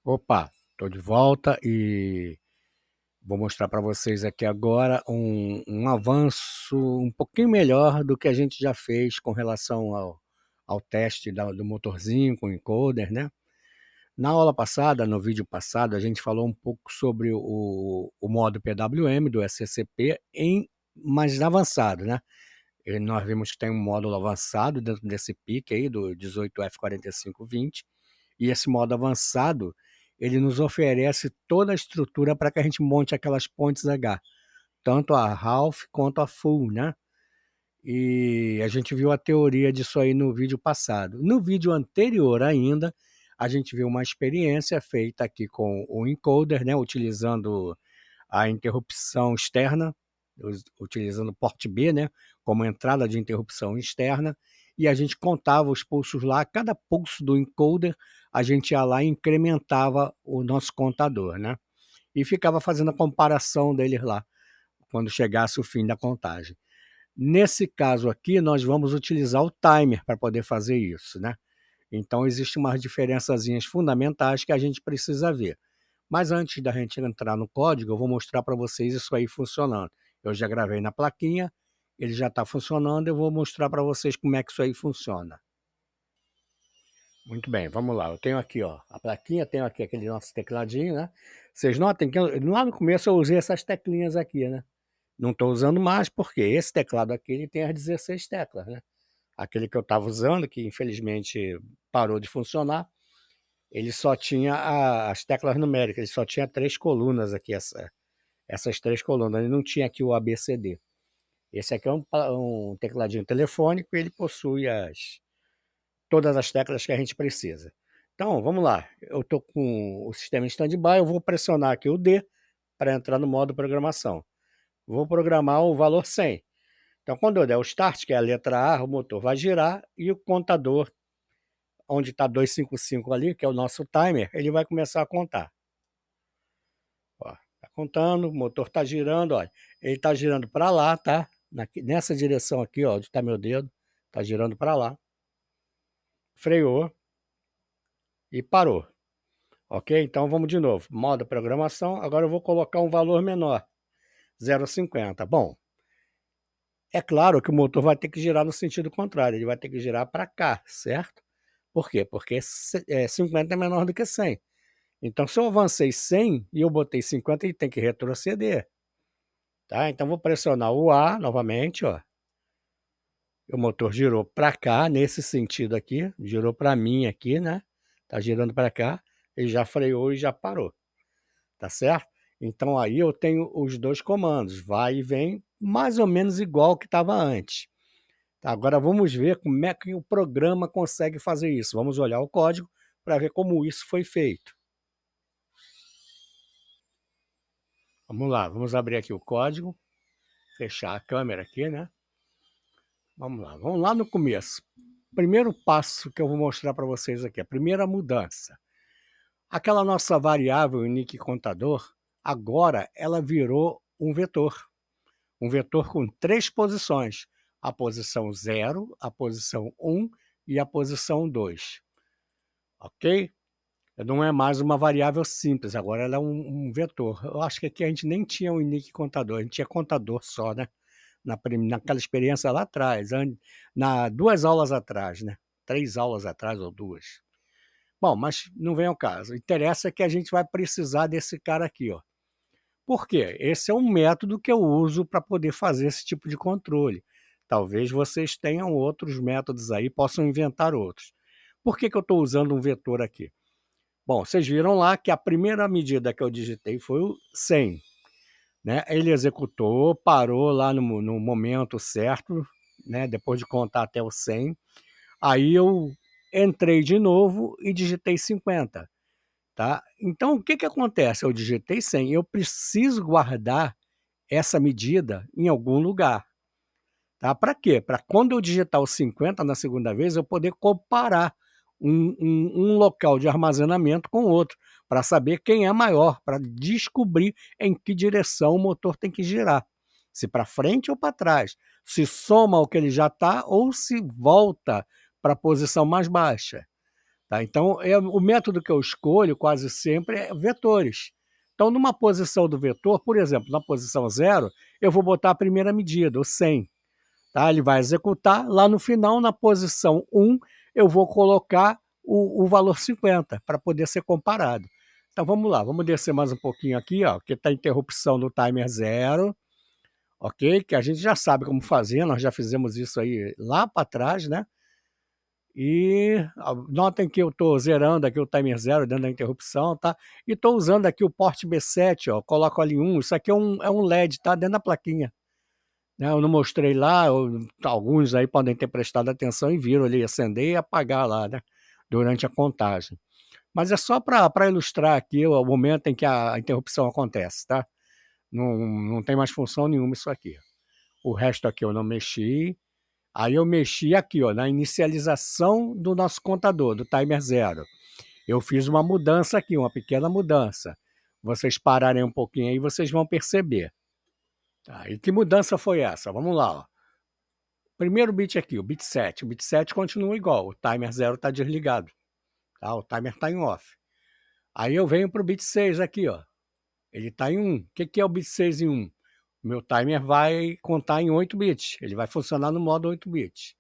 Opa, estou de volta e vou mostrar para vocês aqui agora um avanço um pouquinho melhor do que a gente já fez com relação ao teste do motorzinho com encoder, né? Na aula passada, no vídeo passado, a gente falou um pouco sobre o modo PWM do SCCP mais avançado, né? E nós vimos que tem um módulo avançado dentro desse PIC aí, do 18F4520, e esse modo avançado, ele nos oferece toda a estrutura para que a gente monte aquelas pontes H, tanto a half quanto a full, né? E a gente viu a teoria disso aí no vídeo passado. No vídeo anterior ainda, a gente viu uma experiência feita aqui com o encoder, né? Utilizando a interrupção externa, utilizando o port B, né? Como entrada de interrupção externa, e a gente contava os pulsos lá, cada pulso do encoder, a gente ia lá e incrementava o nosso contador, né? E ficava fazendo a comparação deles lá, quando chegasse o fim da contagem. Nesse caso aqui, nós vamos utilizar o timer para poder fazer isso, né? Então, existem umas diferençazinhas fundamentais que a gente precisa ver. Mas antes da gente entrar no código, eu vou mostrar para vocês isso aí funcionando. Eu já gravei na plaquinha, ele já está funcionando, eu vou mostrar para vocês como é que isso aí funciona. Muito bem, vamos lá. Eu tenho aqui, ó, a plaquinha, tenho aqui aquele nosso tecladinho, né? Vocês notem que lá no começo eu usei essas teclinhas aqui, né? Não estou usando mais porque esse teclado aqui ele tem as 16 teclas, né? Aquele que eu estava usando, que infelizmente parou de funcionar, ele só tinha as teclas numéricas, ele só tinha 3 colunas aqui, essas 3 colunas, ele não tinha aqui o ABCD. Esse aqui é um tecladinho telefônico e ele possui todas as teclas que a gente precisa. Então, vamos lá. Eu estou com o sistema em stand-by, eu vou pressionar aqui o D para entrar no modo programação. Vou programar o valor 100. Então, quando eu der o start, que é a letra A, o motor vai girar e o contador, onde está 255 ali, que é o nosso timer, ele vai começar a contar. Está contando, o motor está girando, olha, ele está girando para lá, tá? Nessa direção aqui, ó, onde está meu dedo, está girando para lá. Freou e parou. Ok? Então vamos de novo. Modo programação, agora eu vou colocar um valor menor, 0,50. Bom, é claro que o motor vai ter que girar no sentido contrário, ele vai ter que girar para cá, certo? Por quê? Porque 50 é menor do que 100. Então, se eu avancei 100 e eu botei 50, ele tem que retroceder. Tá? Então, vou pressionar o A novamente, ó. O motor girou para cá, nesse sentido aqui, girou para mim aqui, né? Tá girando para cá, ele já freou e já parou. Tá certo? Então, aí eu tenho os dois comandos, vai e vem, mais ou menos igual que estava antes. Tá? Agora, vamos ver como é que o programa consegue fazer isso. Vamos olhar o código para ver como isso foi feito. Vamos lá, vamos abrir aqui o código, fechar a câmera aqui, né? Vamos lá no começo. Primeiro passo que eu vou mostrar para vocês aqui, a primeira mudança. Aquela nossa variável nick contador, agora ela virou um vetor. Um vetor com 3 posições. A posição 0, a posição 1 e a posição 2. Ok? Não é mais uma variável simples, agora ela é um vetor. Eu acho que aqui a gente nem tinha um nick contador, a gente tinha contador só, né? Naquela experiência lá atrás, 2 aulas atrás, né? 3 aulas atrás ou 2. Bom, mas não vem ao caso. Interessa que a gente vai precisar desse cara aqui, ó. Por quê? Esse é um método que eu uso para poder fazer esse tipo de controle. Talvez vocês tenham outros métodos aí, possam inventar outros. Por que eu estou usando um vetor aqui? Bom, vocês viram lá que a primeira medida que eu digitei foi o 100. Né? Ele executou, parou lá no momento certo, né? Depois de contar até o 100. Aí eu entrei de novo e digitei 50. Tá? Então, o que acontece? Eu digitei 100, eu preciso guardar essa medida em algum lugar. Tá? Para quê? Para quando eu digitar o 50 na segunda vez, eu poder comparar um local de armazenamento com outro, para saber quem é maior, para descobrir em que direção o motor tem que girar. Se para frente ou para trás. Se soma ao que ele já está ou se volta para a posição mais baixa. Tá? Então, o método que eu escolho quase sempre é vetores. Então, numa posição do vetor, por exemplo, na posição 0, eu vou botar a primeira medida, o 100. Tá? Ele vai executar. Lá no final, na posição 1, eu vou colocar o valor 50 para poder ser comparado. Então, vamos lá. Vamos descer mais um pouquinho aqui, ó, que está a interrupção do timer 0. Ok? Que a gente já sabe como fazer. Nós já fizemos isso aí lá para trás, né? E notem que eu estou zerando aqui o timer 0 dentro da interrupção, tá? E estou usando aqui o porte B7, ó, coloco ali 1. Isso aqui é um LED, tá? Dentro da plaquinha. Né? Eu não mostrei lá, alguns aí podem ter prestado atenção e viram ali acender e apagar lá, né? Durante a contagem. Mas é só para ilustrar aqui o momento em que a interrupção acontece, tá? Não tem mais função nenhuma isso aqui. O resto aqui eu não mexi. Aí eu mexi aqui, ó, na inicialização do nosso contador, do timer 0. Eu fiz uma mudança aqui, uma pequena mudança. Vocês pararem um pouquinho aí, vocês vão perceber. Tá? E que mudança foi essa? Vamos lá, ó. Primeiro bit aqui, o bit 7. O bit 7 continua igual, o timer 0 está desligado. Tá? O timer está em off. Aí eu venho para o bit 6 aqui, ó. Ele está em 1. O que é o bit 6 em 1? O meu timer vai contar em 8 bits. Ele vai funcionar no modo 8 bits.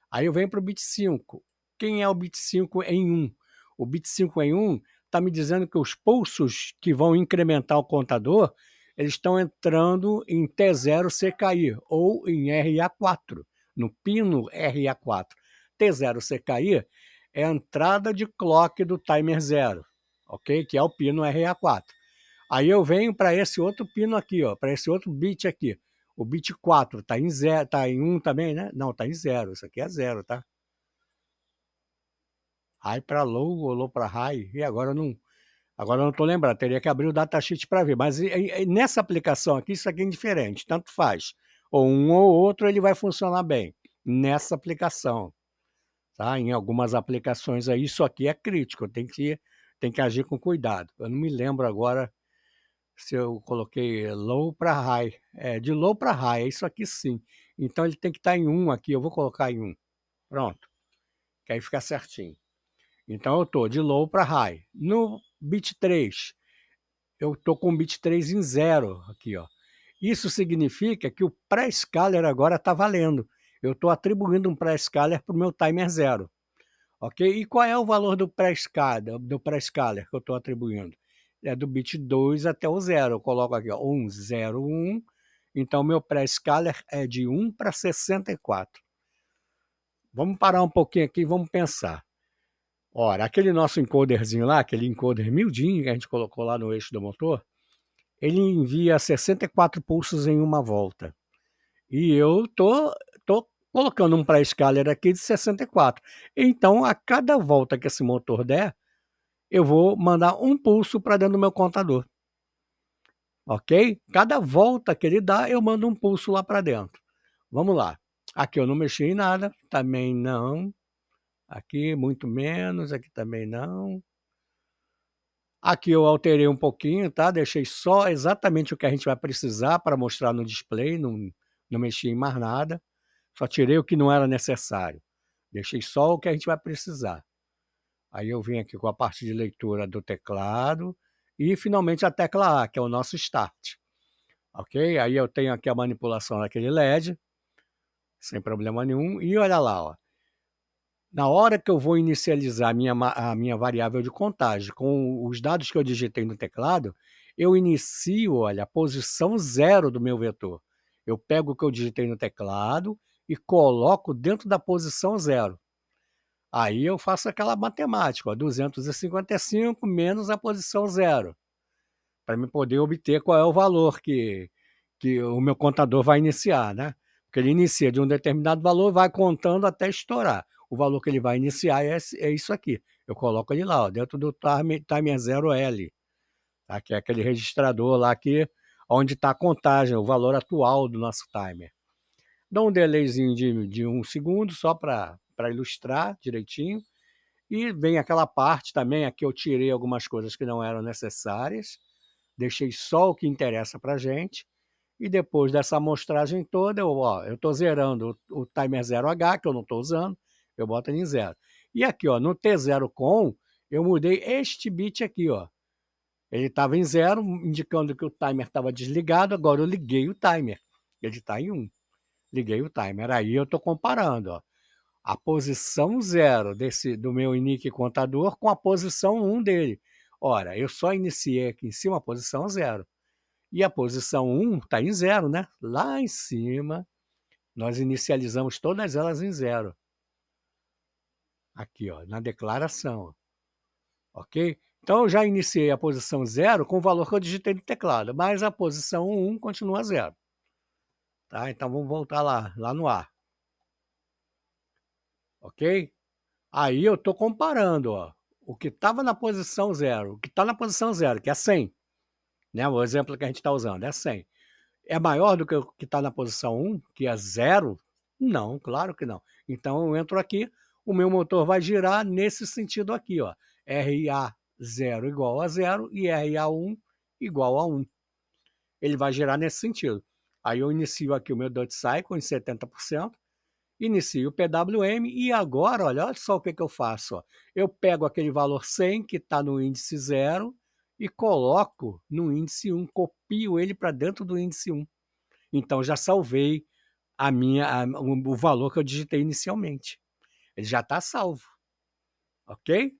Aí eu venho para o bit 5. Quem é o bit 5 em 1? O bit 5 em 1 está me dizendo que os pulsos que vão incrementar o contador, eles estão entrando em T0 CKI ou em RA4, no pino RA4. T0 CKI é a entrada de clock do timer 0, ok? Que é o pino RA4. Aí eu venho para esse outro pino aqui, ó, para esse outro bit aqui. O bit 4 está em 0, tá em 1 também, né? Não, está em 0. Isso aqui é 0, tá? High para low ou low para high. E agora eu não estou lembrando. Teria que abrir o datasheet para ver. Mas nessa aplicação aqui, isso aqui é indiferente. Tanto faz. Ou um ou outro, ele vai funcionar bem. Nessa aplicação. Tá? Em algumas aplicações aí, isso aqui é crítico. Tem que agir com cuidado. Eu não me lembro agora se eu coloquei low para high. De low para high, é isso aqui sim. Então ele tem que estar em 1 aqui, eu vou colocar em 1. Pronto. Que aí fica certinho. Então eu estou de low para high. No bit 3, eu estou com o bit 3 em 0 aqui, ó. Isso significa que o pré-scaler agora está valendo. Eu estou atribuindo um pré-scaler para o meu timer 0. Ok? E qual é o valor do pré-scaler que eu estou atribuindo? É do bit 2 até o 0. Eu coloco aqui, ó, 1, 0, 1. Então, meu pré-scaler é de 1 para 64. Vamos parar um pouquinho aqui e vamos pensar. Ora, aquele nosso encoderzinho lá, aquele encoder miudinho que a gente colocou lá no eixo do motor, ele envia 64 pulsos em uma volta. E eu tô colocando um pré-scaler aqui de 64. Então, a cada volta que esse motor der, eu vou mandar um pulso para dentro do meu contador. Ok? Cada volta que ele dá, eu mando um pulso lá para dentro. Vamos lá. Aqui eu não mexi em nada, também não. Aqui muito menos, aqui também não. Aqui eu alterei um pouquinho, tá? Deixei só exatamente o que a gente vai precisar para mostrar no display, não mexi em mais nada. Só tirei o que não era necessário. Deixei só o que a gente vai precisar. Aí eu vim aqui com a parte de leitura do teclado e finalmente a tecla A, que é o nosso Start. Ok? Aí eu tenho aqui a manipulação daquele LED, sem problema nenhum. E olha lá, ó. Na hora que eu vou inicializar a minha variável de contagem com os dados que eu digitei no teclado, eu inicio, olha, a posição 0 do meu vetor. Eu pego o que eu digitei no teclado e coloco dentro da posição 0. Aí eu faço aquela matemática, ó, 255 menos a posição 0, para me poder obter qual é o valor que o meu contador vai iniciar, né? Porque ele inicia de um determinado valor, vai contando até estourar. O valor que ele vai iniciar é isso aqui. Eu coloco ele lá, ó, dentro do timer 0L, tá? Que é aquele registrador lá onde está a contagem, o valor atual do nosso timer. Dá um delayzinho de 1 segundo, só para ilustrar direitinho. E vem aquela parte também, aqui eu tirei algumas coisas que não eram necessárias, deixei só o que interessa para a gente. E depois dessa amostragem toda, eu estou zerando o timer 0H, que eu não estou usando, eu boto ele em 0. E aqui, ó, no T0 com, eu mudei este bit aqui, ó. Ele estava em 0, indicando que o timer estava desligado, agora eu liguei o timer. Ele está em 1. Liguei o timer. Aí eu estou comparando, ó, a posição 0 do meu inique contador com a posição 1 dele. Ora, eu só iniciei aqui em cima a posição 0. E a posição 1 está em 0, né? Lá em cima, nós inicializamos todas elas em 0. Aqui, ó, na declaração. Ok? Então, eu já iniciei a posição 0 com o valor que eu digitei no teclado, mas a posição 1 continua 0. Tá? Então, vamos voltar lá no ar. Ok? Aí eu estou comparando, ó, o que estava na posição 0, o que está na posição 0, que é 100. Né? O exemplo que a gente está usando é 100. É maior do que o que está na posição 1, que é 0? Não, claro que não. Então, eu entro aqui, o meu motor vai girar nesse sentido aqui, ó. RA0 igual a 0 e RA1 igual a 1. Ele vai girar nesse sentido. Aí eu inicio aqui o meu Dutch Cycle em 70%, inicio o PWM e agora, olha só o que eu faço. Ó. Eu pego aquele valor 100 que está no índice 0 e coloco no índice 1, copio ele para dentro do índice 1. Então, já salvei o valor que eu digitei inicialmente. Ele já está salvo, ok?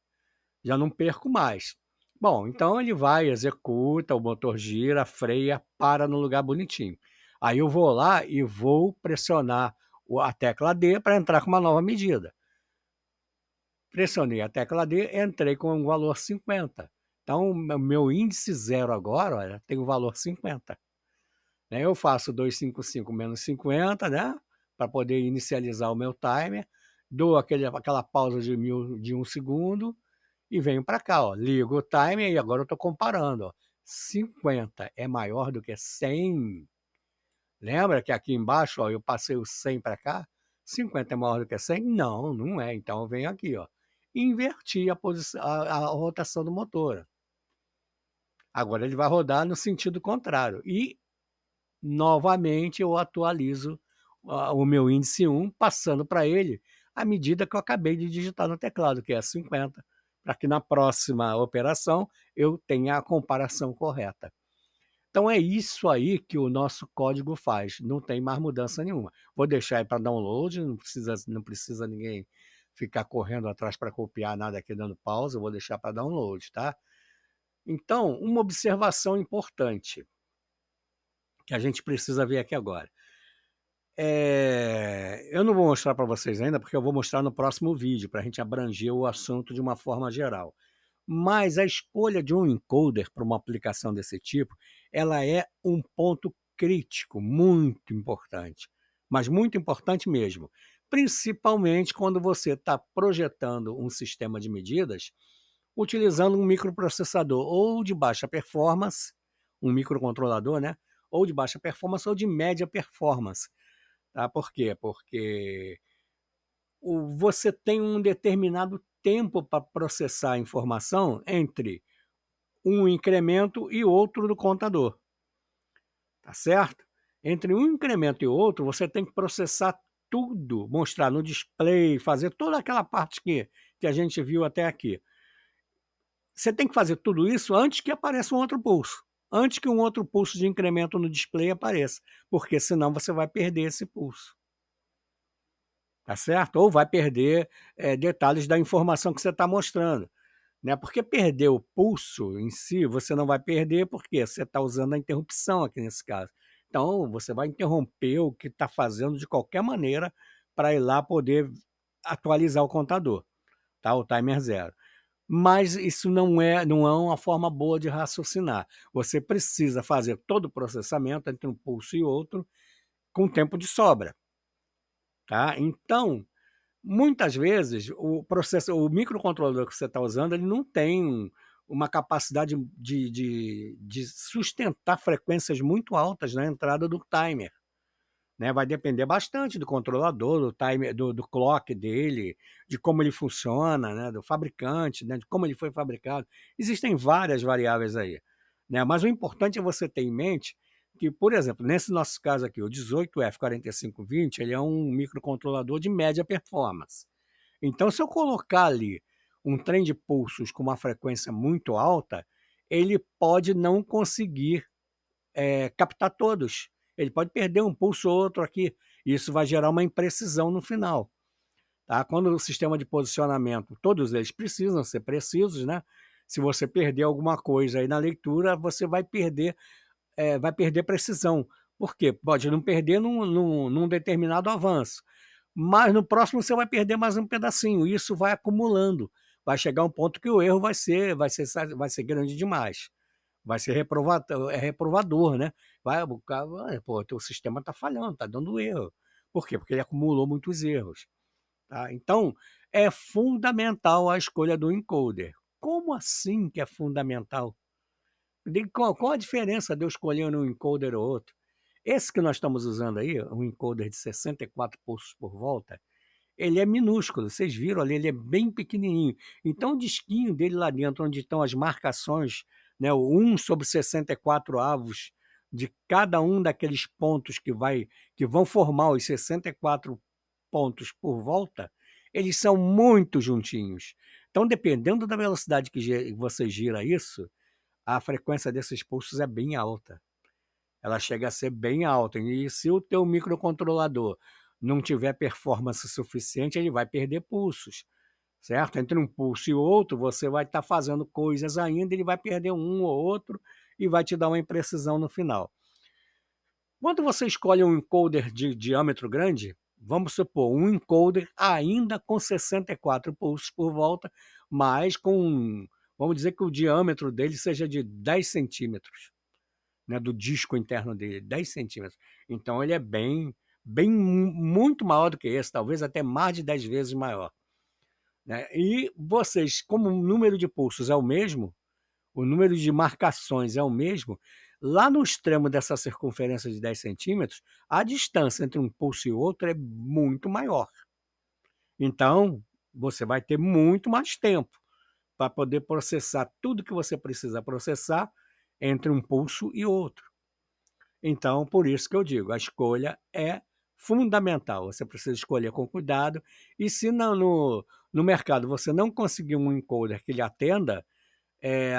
Já não perco mais. Bom, então ele vai, executa, o motor gira, freia, para no lugar bonitinho. Aí eu vou lá e vou pressionar a tecla D para entrar com uma nova medida. Pressionei a tecla D, entrei com o valor 50. Então, o meu índice 0 agora, olha, tem o valor 50. Eu faço 255 menos 50, né? Para poder inicializar o meu timer, dou aquela pausa de 1 segundo e venho para cá, ó, ligo o timer e agora eu estou comparando. Ó, 50 é maior do que 100. Lembra que aqui embaixo, ó, eu passei o 100 para cá? 50 é maior do que 100? Não, não é. Então eu venho aqui, ó, inverti a rotação do motor. Agora ele vai rodar no sentido contrário. E novamente eu atualizo o meu índice 1, passando para ele a medida que eu acabei de digitar no teclado, que é 50, para que na próxima operação eu tenha a comparação correta. Então é isso aí que o nosso código faz, não tem mais mudança nenhuma. Vou deixar aí para download, não precisa ninguém ficar correndo atrás para copiar nada aqui dando pausa, eu vou deixar para download, tá? Então, uma observação importante que a gente precisa ver aqui agora. Eu não vou mostrar para vocês ainda, porque eu vou mostrar no próximo vídeo, para a gente abranger o assunto de uma forma geral. Mas a escolha de um encoder para uma aplicação desse tipo, ela é um ponto crítico, muito importante, mas muito importante mesmo, principalmente quando você está projetando um sistema de medidas utilizando um microprocessador ou de baixa performance, um microcontrolador, né? Ou de baixa performance ou de média performance. Tá? Por quê? Porque você tem um determinado tempo para processar a informação entre um incremento e outro do contador. Tá certo? Entre um incremento e outro, você tem que processar tudo, mostrar no display, fazer toda aquela parte que a gente viu até aqui. Você tem que fazer tudo isso antes que apareça um outro pulso. Antes que um outro pulso de incremento no display apareça. Porque senão você vai perder esse pulso. Tá certo? Ou vai perder detalhes da informação que você está mostrando. Né? Porque perder o pulso em si, você não vai perder porque você está usando a interrupção aqui nesse caso. Então, você vai interromper o que está fazendo de qualquer maneira para ir lá poder atualizar o contador, tá? O timer 0. Mas isso não é uma forma boa de raciocinar. Você precisa fazer todo o processamento entre um pulso e outro com tempo de sobra. Tá? Então, muitas vezes, o microcontrolador que você está usando, ele não tem uma capacidade de sustentar frequências muito altas na entrada do timer. Né? Vai depender bastante do controlador, do timer, do clock dele, de como ele funciona, né? Do fabricante, né? De como ele foi fabricado. Existem várias variáveis aí. Né? Mas o importante é você ter em mente que, por exemplo, nesse nosso caso aqui, o 18F4520, ele é um microcontrolador de média performance. Então, se eu colocar ali um trem de pulsos com uma frequência muito alta, ele pode não conseguir captar todos. Ele pode perder um pulso ou outro aqui. Isso vai gerar uma imprecisão no final. Tá? Quando o sistema de posicionamento, todos eles precisam ser precisos, né? Se você perder alguma coisa aí na leitura, você vai perder precisão. Por quê? Pode não perder num determinado avanço, mas no próximo você vai perder mais um pedacinho. Isso vai acumulando. Vai chegar um ponto que o erro vai ser grande demais. Vai ser reprovador, né? O cara, pô, teu sistema está falhando, está dando erro. Por quê? Porque ele acumulou muitos erros. Tá? Então, é fundamental a escolha do encoder. Como assim que é fundamental? Qual a diferença de eu escolher um encoder ou outro? Esse que nós estamos usando aí, um encoder de 64 pulsos por volta, ele é minúsculo, vocês viram ali, ele é bem pequenininho. Então o disquinho dele lá dentro, onde estão as marcações, né, o 1 sobre 64 avos de cada um daqueles pontos que vão formar os 64 pontos por volta, eles são muito juntinhos. Então, dependendo da velocidade que você gira isso, a frequência desses pulsos é bem alta. Ela chega a ser bem alta. E se o teu microcontrolador não tiver performance suficiente, ele vai perder pulsos, certo? Entre um pulso e outro, você vai estar fazendo coisas ainda, ele vai perder um ou outro e vai te dar uma imprecisão no final. Quando você escolhe um encoder de diâmetro grande, vamos supor, um encoder ainda com 64 pulsos por volta, mas vamos dizer que o diâmetro dele seja de 10 centímetros, né, do disco interno dele, 10 centímetros. Então ele é muito maior do que esse, talvez até mais de 10 vezes maior. Né? E vocês, como o número de pulsos é o mesmo, o número de marcações é o mesmo, lá no extremo dessa circunferência de 10 centímetros, a distância entre um pulso e outro é muito maior. Então, você vai ter muito mais tempo para poder processar tudo que você precisa processar entre um pulso e outro. Então, por isso que eu digo, a escolha é fundamental. Você precisa escolher com cuidado. E se no mercado você não conseguir um encoder que lhe atenda,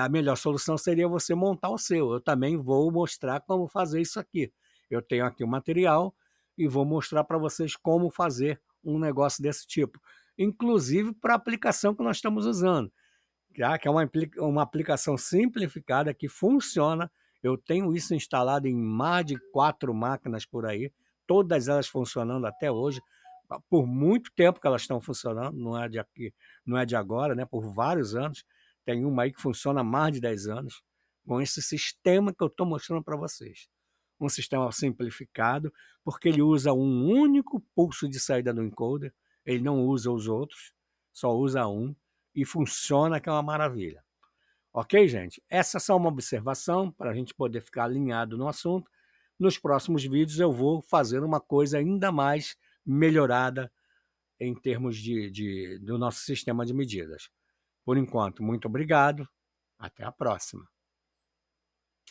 a melhor solução seria você montar o seu. Eu também vou mostrar como fazer isso aqui. Eu tenho aqui o material e vou mostrar para vocês como fazer um negócio desse tipo. Inclusive para a aplicação que nós estamos usando, já que é uma aplicação simplificada que funciona. Eu tenho isso instalado em mais de 4 máquinas por aí, todas elas funcionando até hoje. Por muito tempo que elas estão funcionando, não é de agora, né? Por vários anos. Tem uma aí que funciona há mais de 10 anos, com esse sistema que eu estou mostrando para vocês. Um sistema simplificado, porque ele usa um único pulso de saída do encoder, ele não usa os outros, só usa um, e funciona, que é uma maravilha. Ok, gente? Essa é só uma observação para a gente poder ficar alinhado no assunto. Nos próximos vídeos eu vou fazer uma coisa ainda mais melhorada em termos do nosso sistema de medidas. Por enquanto, muito obrigado. Até a próxima.